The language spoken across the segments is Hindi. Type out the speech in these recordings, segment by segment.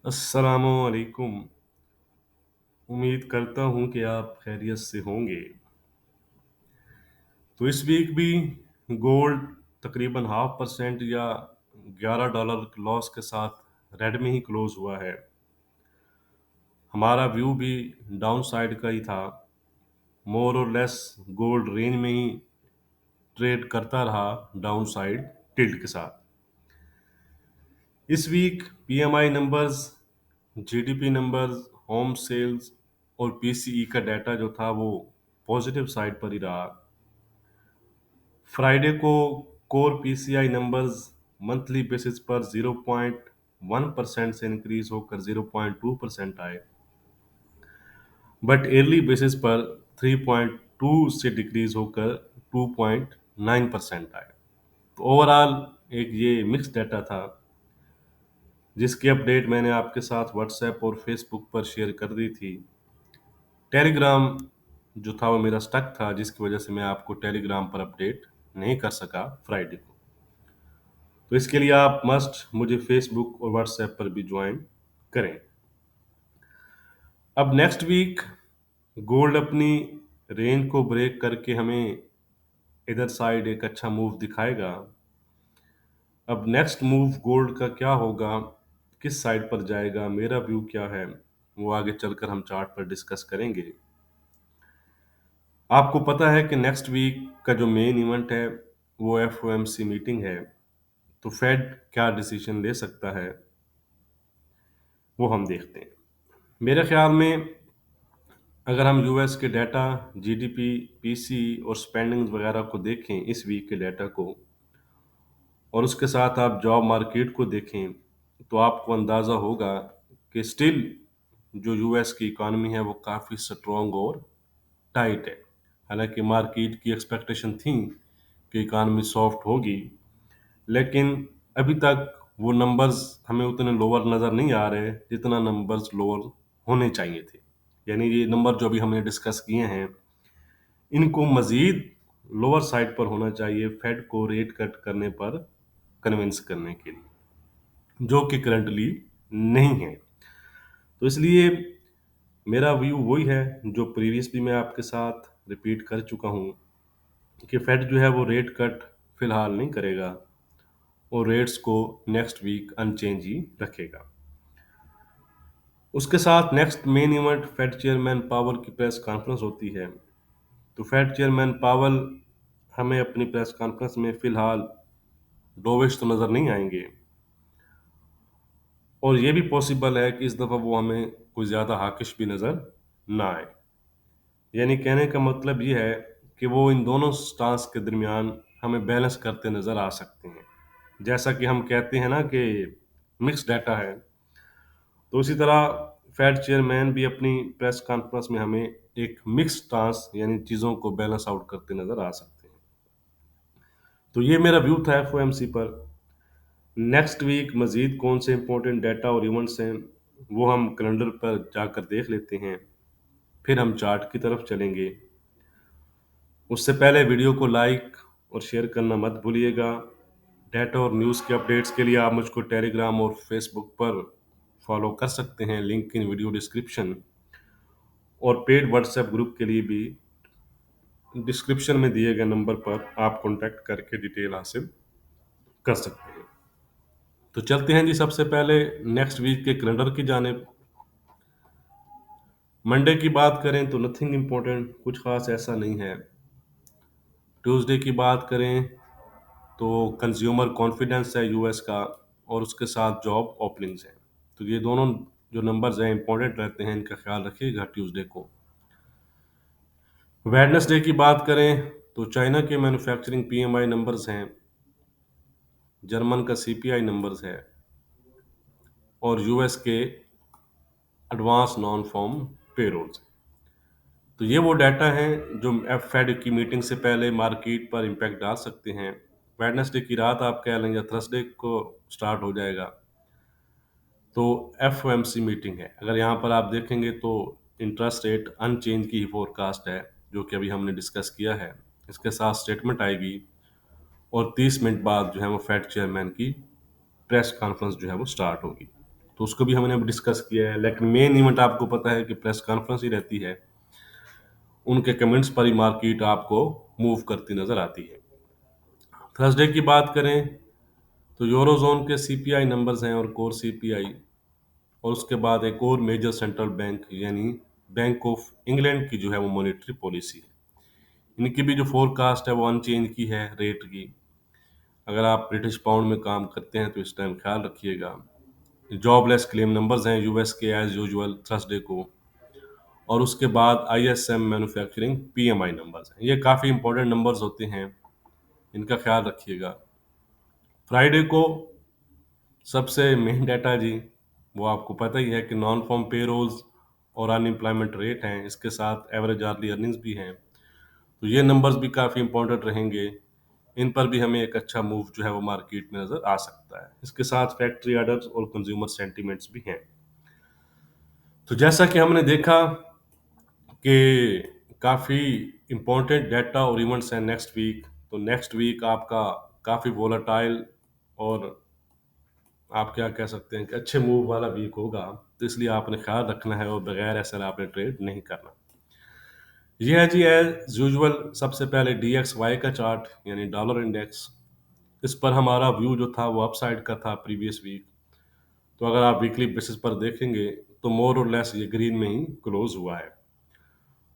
अस्सलामुअलैकुम। उम्मीद करता हूँ कि आप खैरियत से होंगे। तो इस वीक भी गोल्ड तकरीबन 0.5% या $11 लॉस के साथ रेड में ही क्लोज हुआ है। हमारा व्यू भी डाउन साइड का ही था। मोर और लेस गोल्ड रेंज में ही ट्रेड करता रहा डाउन साइड टिल्ट के साथ। इस week PMI numbers, GDP numbers, home sales और पीसीई का डाटा जो था वो पॉजिटिव साइड पर ही रहा। फ्राइडे को core PCI numbers monthly basis पर 0.1% से इंक्रीज होकर 0.2% आए, बट ईयरली बेसिस पर 3.2 से डिक्रीज होकर 2.9% आए। तो ओवरऑल एक ये मिक्स डाटा था, जिसकी अपडेट मैंने आपके साथ व्हाट्सएप और फेसबुक पर शेयर कर दी थी। टेलीग्राम जो था वो मेरा स्टक था, जिसकी वजह से मैं आपको टेलीग्राम पर अपडेट नहीं कर सका फ्राइडे को। तो इसके लिए आप मस्ट मुझे फेसबुक और व्हाट्सएप पर भी ज्वाइन करें। अब नेक्स्ट वीक गोल्ड अपनी रेंज को ब्रेक करके हमें इधर साइड एक अच्छा मूव दिखाएगा। अब नेक्स्ट मूव गोल्ड का क्या होगा, किस साइड पर जाएगा, मेरा व्यू क्या है, वो आगे चलकर हम चार्ट पर डिस्कस करेंगे। आपको पता है कि नेक्स्ट वीक का जो मेन इवेंट है वो एफओएमसी मीटिंग है। तो फेड क्या डिसीजन ले सकता है वो हम देखते हैं। मेरे ख्याल में अगर हम यूएस के डाटा, जीडीपी, पीसी और स्पेंडिंग वगैरह को देखें इस वीक के डाटा को, और उसके साथ आप जॉब मार्केट को देखें, तो आपको अंदाज़ा होगा कि स्टिल जो यूएस की इकॉनमी है वो काफ़ी स्ट्रॉन्ग और टाइट है। हालांकि मार्केट की एक्सपेक्टेशन थी कि इकॉनमी सॉफ्ट होगी, लेकिन अभी तक वो नंबर्स हमें उतने लोअर नज़र नहीं आ रहे जितना नंबर्स लोअर होने चाहिए थे। यानी ये नंबर जो अभी हमने डिस्कस किए हैं, इनको मज़ीद लोअर साइड पर होना चाहिए फेड को रेट कट करने पर कन्विंस करने के लिए, जो कि करंटली नहीं है। तो इसलिए मेरा व्यू वही है जो प्रीवियसली मैं आपके साथ रिपीट कर चुका हूँ कि फेड जो है वो रेट कट फिलहाल नहीं करेगा और रेट्स को नेक्स्ट वीक अनचेंज ही रखेगा। उसके साथ next main event Fed chairman पावल की प्रेस कॉन्फ्रेंस होती है। तो फेड चेयरमैन पावल हमें अपनी प्रेस कॉन्फ्रेंस में फिलहाल डोविश तो नज़र नहीं आएंगे, और ये भी पॉसिबल है कि इस दफ़ा वो हमें कोई ज़्यादा हाकिश भी नज़र ना आए। यानी कहने का मतलब ये है कि वो इन दोनों स्टांस के दरमियान हमें बैलेंस करते नज़र आ सकते हैं। जैसा कि हम कहते हैं ना कि मिक्स डाटा है, तो इसी तरह फेड चेयरमैन भी अपनी प्रेस कॉन्फ्रेंस में हमें एक मिक्स स्टांस यानी चीज़ों को बैलेंस आउट करते नज़र आ सकते हैं। तो ये मेरा व्यू था एफओएमसी पर। नेक्स्ट वीक मज़ीद कौन से इंपॉर्टेंट डाटा और इवेंट्स हैं वो हम कैलेंडर पर जाकर देख लेते हैं, फिर हम चार्ट की तरफ चलेंगे। उससे पहले वीडियो को लाइक और शेयर करना मत भूलिएगा। डाटा और न्यूज़ के अपडेट्स के लिए आप मुझको टेलीग्राम और फेसबुक पर फॉलो कर सकते हैं, लिंक इन वीडियो डिस्क्रिप्शन। और पेड व्हाट्सएप ग्रुप के लिए भी डिस्क्रिप्शन में दिए गए नंबर पर आप कॉन्टैक्ट करके डिटेल हासिल कर सकते हैं। तो चलते हैं जी सबसे पहले नेक्स्ट वीक के कैलेंडर की जानिब। मंडे की बात करें तो नथिंग इम्पोर्टेंट, कुछ खास ऐसा नहीं है। ट्यूसडे की बात करें तो कंज्यूमर कॉन्फिडेंस है यूएस का, और उसके साथ जॉब ओपनिंग्स हैं। तो ये दोनों जो नंबर्स हैं इंपॉर्टेंट रहते हैं, इनका ख्याल रखिएगा ट्यूसडे को। वेडनेसडे की बात करें तो चाइना के मैन्युफैक्चरिंग पीएमआई नंबर्स हैं, जर्मन का सीपीआई नंबर्स है, और यूएस के एडवांस नॉन फॉर्म पेरोल्स। तो ये वो डाटा हैं जो एफ फेड की मीटिंग से पहले मार्केट पर इम्पैक्ट डाल सकते हैं। वेडनेसडे की रात आप कह लें या थर्सडे को स्टार्ट हो जाएगा। तो एफ मीटिंग है, अगर यहाँ पर आप देखेंगे तो इंटरेस्ट रेट अनचेंज की ही फोरकास्ट है, जो कि अभी हमने डिस्कस किया है। इसके साथ स्टेटमेंट आएगी और 30 मिनट बाद जो है वो फेड चेयरमैन की प्रेस कॉन्फ्रेंस जो है वो स्टार्ट होगी। तो उसको भी हमने अब डिस्कस किया है। लेकिन मेन इवेंट आपको पता है कि प्रेस कॉन्फ्रेंस ही रहती है, उनके कमेंट्स पर ही मार्केट आपको मूव करती नजर आती है। थर्सडे की बात करें तो यूरोजोन के सीपीआई नंबर्स हैं और कोर सीपीआई, और उसके बाद एक और मेजर सेंट्रल बैंक यानी बैंक ऑफ इंग्लैंड की जो है वो मॉनेटरी पॉलिसी है। इनकी भी जो फोरकास्ट है वो अनचेंज की है रेट की। अगर आप ब्रिटिश पाउंड में काम करते हैं तो इस टाइम ख्याल रखिएगा। जॉबलेस क्लेम नंबर्स हैं यूएस के एज यूजुअल थर्सडे को, और उसके बाद आईएसएम मैन्युफैक्चरिंग पीएमआई नंबर्स हैं। ये काफ़ी इंपॉर्टेंट नंबर्स होते हैं, इनका ख्याल रखिएगा। फ्राइडे को सबसे मेन डाटा जी, वो आपको पता ही है कि नॉन फॉर्म पेरोल्स और अनएम्प्लॉयमेंट रेट हैं, इसके साथ एवरेज आर्ली अर्निंग्स भी हैं। तो ये नंबर्स भी काफ़ी इंपॉर्टेंट रहेंगे, इन पर भी हमें एक अच्छा मूव जो है वो मार्केट में नज़र आ सकता है। इसके साथ फैक्ट्री ऑर्डर्स और कंज्यूमर सेंटीमेंट्स भी हैं। तो जैसा कि हमने देखा कि काफ़ी इम्पोर्टेंट डाटा और इवेंट्स हैं नेक्स्ट वीक, तो नेक्स्ट वीक आपका काफ़ी वोलाटाइल और आप क्या कह सकते हैं कि अच्छे मूव वाला वीक होगा। तो इसलिए आपने ख्याल रखना है और बगैर ऐसा आपने ट्रेड नहीं करना। ये है जी एज यूजुअल, सबसे पहले DXY का चार्ट यानी डॉलर इंडेक्स। इस पर हमारा व्यू जो था वो अपसाइड का था प्रीवियस वीक। तो अगर आप वीकली बेसिस पर देखेंगे तो मोर और लेस ये ग्रीन में ही क्लोज हुआ है।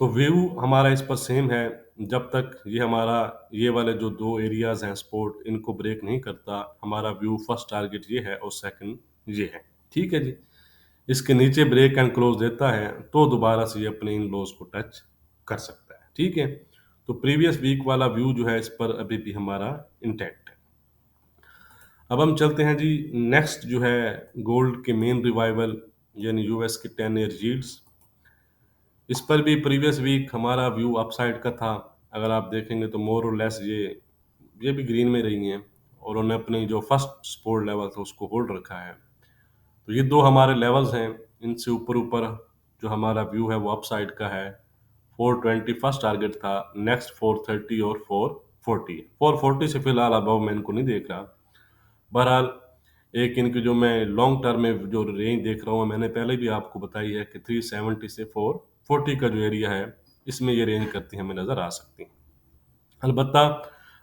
तो व्यू हमारा इस पर सेम है, जब तक ये हमारा ये वाले जो दो एरियाज हैं सपोर्ट, इनको ब्रेक नहीं करता, हमारा व्यू फर्स्ट टारगेट ये है और सेकंड ये है। ठीक है जी। इसके नीचे ब्रेक एंड क्लोज देता है तो दोबारा से ये अपने इन लोज को टच कर सकता है। ठीक है। तो प्रीवियस वीक वाला व्यू जो है इस पर अभी भी हमारा इंटैक्ट है। अब हम चलते हैं जी नेक्स्ट जो है गोल्ड के मेन रिवाइवल यानी यूएस के 10 ईयर यील्ड्स। इस पर भी प्रीवियस वीक हमारा व्यू अपसाइड का था। अगर आप देखेंगे तो मोर और लेस ये भी ग्रीन में रही हैं और उन्होंने अपनी जो फर्स्ट सपोर्ट लेवल था उसको होल्ड रखा है। तो ये दो हमारे लेवल्स हैं, इनसे ऊपर ऊपर जो हमारा व्यू है वो अपसाइड का है। 420 फर्स्ट टारगेट था, नेक्स्ट 430 और 440। 440 से फिलहाल अबव मैं इनको नहीं देख रहा। बहरहाल एक इनकी जो मैं लॉन्ग टर्म में जो रेंज देख रहा हूँ, मैंने पहले भी आपको बताई है कि 370 से 440 का जो एरिया है इसमें ये रेंज करती हमें नज़र आ सकती हैं। अलबत्ता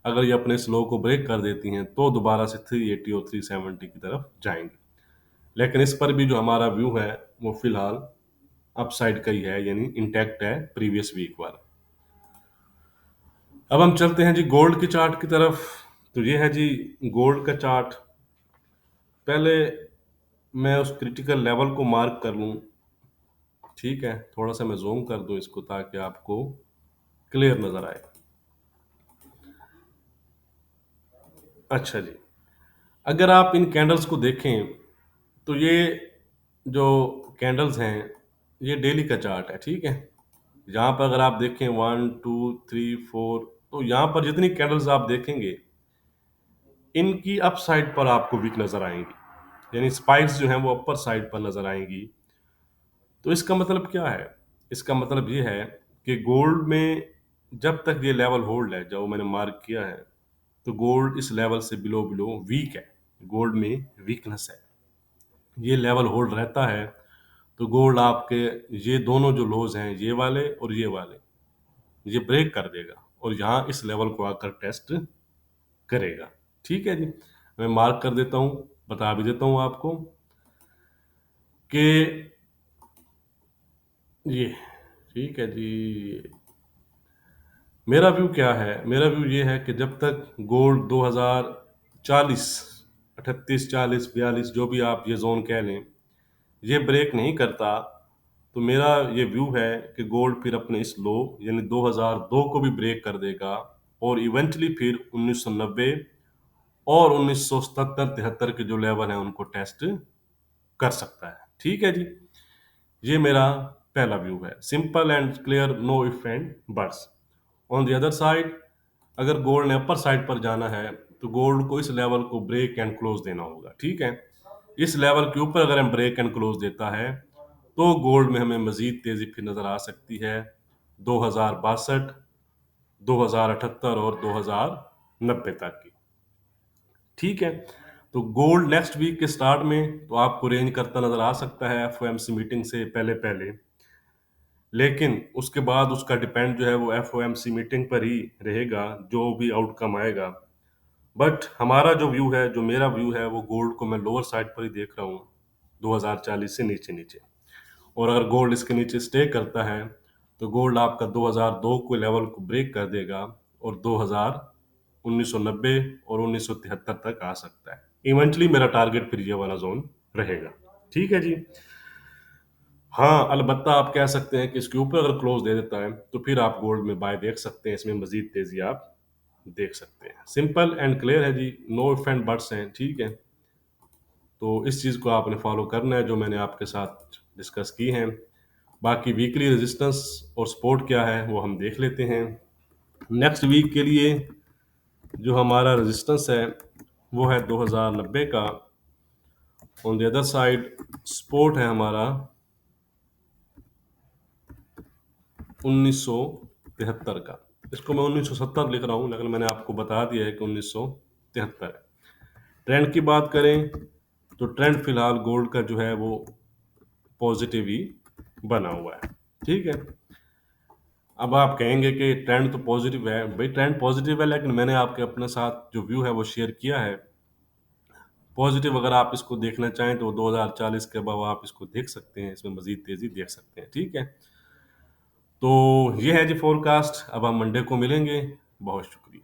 अगर ये अपने स्लो को ब्रेक कर देती हैं तो दोबारा से 380 और 370 की तरफ जाएंगे। लेकिन इस पर भी जो हमारा व्यू है वो फिलहाल अपसाइड का ही है, यानी इंटैक्ट है प्रीवियस वीक वाला। अब हम चलते हैं जी गोल्ड की चार्ट की तरफ। तो ये है जी गोल्ड का चार्ट। पहले मैं उस क्रिटिकल लेवल को मार्क कर लूं। ठीक है, थोड़ा सा मैं जूम कर दूं इसको ताकि आपको क्लियर नजर आए। अच्छा जी, अगर आप इन कैंडल्स को देखें तो ये जो कैंडल्स हैं ये डेली का चार्ट है। ठीक है, यहाँ पर अगर आप देखें 1 2 3 4, तो यहाँ पर जितनी कैंडल्स आप देखेंगे इनकी अप साइड पर आपको वीक नजर आएंगी, यानी स्पाइक्स जो हैं वो अपर साइड पर नजर आएंगी। तो इसका मतलब क्या है? इसका मतलब ये है कि गोल्ड में जब तक ये लेवल होल्ड है जो मैंने मार्क किया है, तो गोल्ड इस लेवल से बिलो बिलो वीक है, गोल्ड में वीकनेस है। ये लेवल होल्ड रहता है तो गोल्ड आपके ये दोनों जो लोज हैं ये वाले और ये वाले, ये ब्रेक कर देगा और यहाँ इस लेवल को आकर टेस्ट करेगा। ठीक है जी, मैं मार्क कर देता हूँ, बता भी देता हूँ आपको कि ये ठीक है जी। मेरा व्यू क्या है? मेरा व्यू ये है कि जब तक गोल्ड 2040, 38 40 42 जो भी आप ये जोन कह लें, ये ब्रेक नहीं करता, तो मेरा ये व्यू है कि गोल्ड फिर अपने इस लो यानी 2002 को भी ब्रेक कर देगा और इवेंचुअली फिर 1990 और 1977 73 के जो लेवल हैं उनको टेस्ट कर सकता है। ठीक है जी, ये मेरा पहला व्यू है, simple and clear, no if and buts. On the other side, अगर गोल्ड ने अपर साइड पर जाना है तो गोल्ड को इस लेवल को ब्रेक एंड क्लोज देना होगा। ठीक है, इस लेवल के ऊपर अगर हम ब्रेक एंड क्लोज देता है तो गोल्ड में हमें मजीद तेजी फिर नजर आ सकती है 2062, 2078 और 2090 तक की। ठीक है, तो गोल्ड नेक्स्ट वीक के स्टार्ट में तो आपको रेंज करता नजर आ सकता है एफओएमसी मीटिंग से पहले पहले, लेकिन उसके बाद उसका डिपेंड जो है वो एफओएमसी मीटिंग पर ही रहेगा, जो भी आउटकम आएगा। बट हमारा जो व्यू है, जो मेरा व्यू है, वो गोल्ड को मैं लोअर साइड पर ही देख रहा हूँ, 2040 से नीचे नीचे। और अगर गोल्ड इसके नीचे स्टे करता है तो गोल्ड आपका 2002 को लेवल को ब्रेक कर देगा और 2000 1990 और 1973 तक आ सकता है। इवेंचुअली मेरा टारगेट फिर ये वाला जोन रहेगा। ठीक है जी। हाँ, अलबत्ता आप कह सकते हैं कि इसके ऊपर अगर क्लोज दे देता है तो फिर आप गोल्ड में बाय देख सकते हैं, इसमें मजीद तेजी आप देख सकते हैं। सिंपल एंड क्लियर है जी, नो इफ एंड बट्स हैं, ठीक है। तो इस चीज़ को आपने फॉलो करना है जो मैंने आपके साथ डिस्कस की हैं। बाकी वीकली रेजिस्टेंस और सपोर्ट क्या है वो हम देख लेते हैं। नेक्स्ट वीक के लिए जो हमारा रेजिस्टेंस है वो है 2090 का। On the other side support है हमारा 1973 का। इसको मैं 1970 लिख रहा हूँ, लेकिन मैंने आपको बता दिया है कि 1973 है। ट्रेंड की बात करें तो ट्रेंड फिलहाल गोल्ड का जो है वो पॉजिटिव ही बना हुआ है। ठीक है। अब आप कहेंगे कि ट्रेंड तो पॉजिटिव है, भाई ट्रेंड पॉजिटिव है, लेकिन मैंने आपके अपने साथ जो व्यू है वो शेयर किया है पॉजिटिव। अगर आप इसको देखना चाहें तो 2040 के अलावा आप इसको देख सकते हैं, इसमें मजीद तेजी देख सकते हैं। ठीक है। तो ये है जी फोरकास्ट। अब हम मंडे को मिलेंगे। बहुत शुक्रिया।